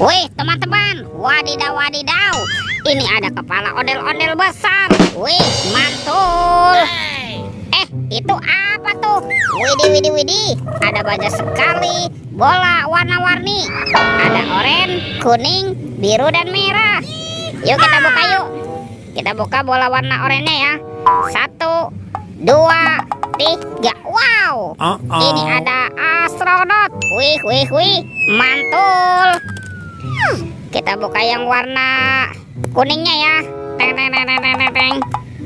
Wih, teman-teman, wadidaw wadidaw. Ini ada kepala ondel-ondel besar. Wih, mantul. Itu apa tuh? Widih, widih, widih. Ada banyak sekali bola warna-warni. Ada oranye, kuning, biru, dan merah. Yuk kita buka yuk. Kita buka bola warna oranye ya. 1, 2, 3. Wow, ini ada astronot. Wih, wih, wih, mantul. Kita buka yang warna kuningnya ya. Teng, teng, teng, teng, teng, teng.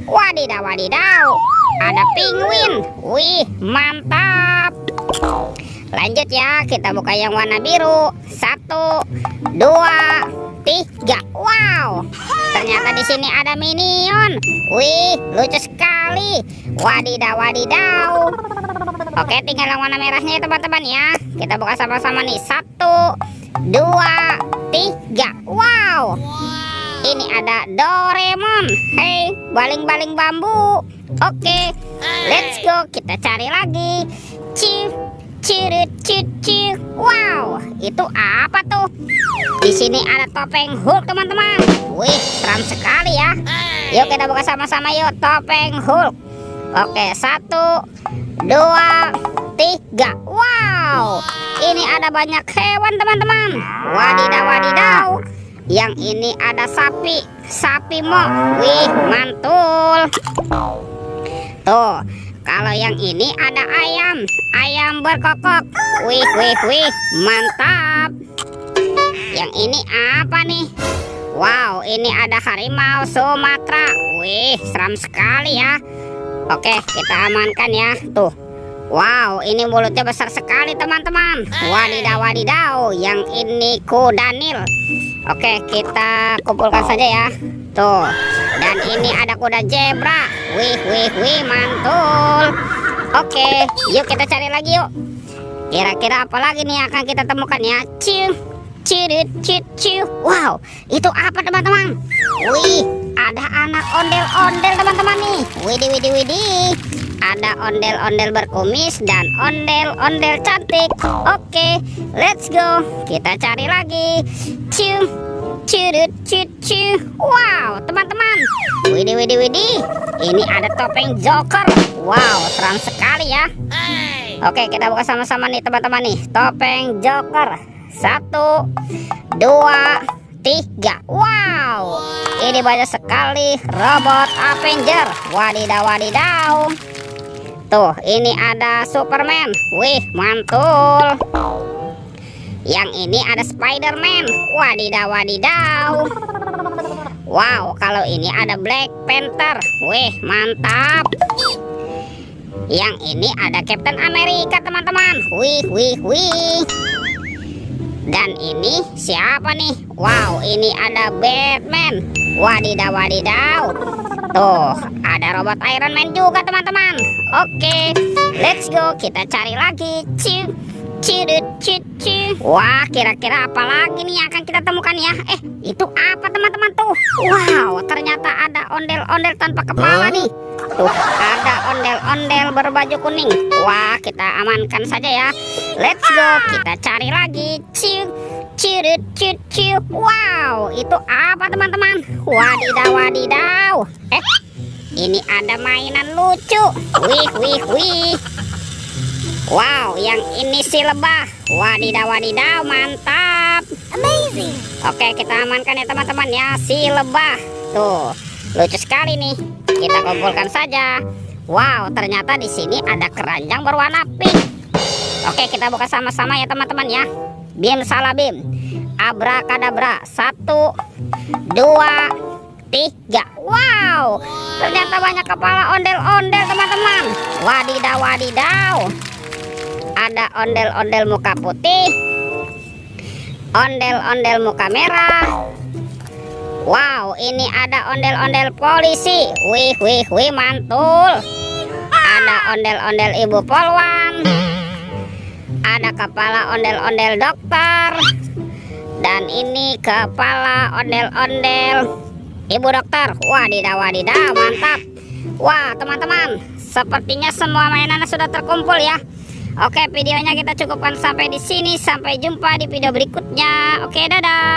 Wadidaw, wadidaw. Ada penguin. Wih, mantap. Lanjut ya, kita buka yang warna biru. 1, 2, 3. Wow, ternyata di sini ada minion. Wih, lucu sekali. Wadidaw, wadidaw. Oke, tinggal yang warna merahnya ya teman-teman ya. Kita buka sama-sama nih. 1, 2, 3. Wow, ini ada Doraemon. Hey, baling-baling bambu. Oke, let's go. Kita cari lagi. Cirit. Wow, itu apa tuh? Di sini ada topeng Hulk teman-teman. Wih, seram sekali ya. Yuk kita buka sama-sama yuk topeng Hulk. Oke, 1, 2, 3. Wow, ini ada banyak hewan teman-teman. Wadidaw, wadidaw. Yang ini ada sapi mo. Wih, mantul. Tuh, kalau yang ini ada ayam berkokok. Wih, wih, wih, mantap. Yang ini apa nih? Wow, ini ada harimau Sumatera. Wih, seram sekali ya. Oke, kita amankan ya. Tuh, wow, ini mulutnya besar sekali teman-teman. Wadidaw, wadidaw. Yang ini kudanil. Oke, kita kumpulkan saja ya. Tuh, dan ini ada kuda zebra. Wih, wih, wih, mantul. Oke, yuk kita cari lagi yuk. Kira-kira apa lagi nih akan kita temukan ya? Cirit. Wow, itu apa teman-teman? Wih, ada anak ondel-ondel teman-teman nih. Widih, widih, widih. Ada ondel-ondel berkumis dan ondel-ondel cantik. Oke, let's go. Kita cari lagi. Cirit. Wow, teman-teman. Widih, widih, widih. Ini ada topeng Joker. Wow, seram sekali ya. Oke, kita buka sama-sama nih teman-teman nih. Topeng Joker. 1, 2, 3. Wow, ini banyak sekali robot Avenger. Wadidaw, wadidaw. Tuh, ini ada Superman. Wih, mantul. Yang ini ada Spiderman. Wadidaw, wadidaw. Wow, kalau ini ada Black Panther. Wih, mantap. Yang ini ada Captain America teman-teman. Wih, wih, wih. Dan ini siapa nih? Wow, ini ada Batman. Wadidaw, wadidaw. Tuh, ada robot Iron Man juga teman-teman. Oke, let's go. Kita cari lagi. Cirit. Wah, kira-kira apa lagi nih yang akan kita temukan ya? Itu apa teman-teman tuh? Wow, ternyata ada ondel-ondel tanpa kepala nih. Tuh, ada ondel-ondel berbaju kuning. Wah, kita amankan saja ya. Let's go, kita cari lagi. Cirit. Wow, itu apa teman-teman? Wadidaw, wadidaw. Ini ada mainan lucu. Wih, wih, wih. Wow, yang ini si lebah. Wadidaw, wadidaw, mantap. Amazing. Oke, kita amankan ya teman-teman ya, si lebah. Tuh, lucu sekali nih. Kita kumpulkan saja. Wow, ternyata di sini ada keranjang berwarna pink. Oke, kita buka sama-sama ya teman-teman ya. Bim salah bim. Abrakadabra. 1, 2, 3. Wow, ternyata banyak kepala ondel-ondel teman-teman. Wadidaw, wadidaw. Ada ondel-ondel muka putih, ondel-ondel muka merah. Wow, ini ada ondel-ondel polisi. Wih, wih, wih, mantul. Ada ondel-ondel ibu polwan. Ada kepala ondel-ondel dokter. Dan ini kepala ondel-ondel ibu dokter. Wadidaw, wadidaw, mantap. Wah, teman-teman, sepertinya semua mainannya sudah terkumpul ya. Oke, videonya kita cukupkan sampai di sini. Sampai jumpa di video berikutnya. Oke, dadah.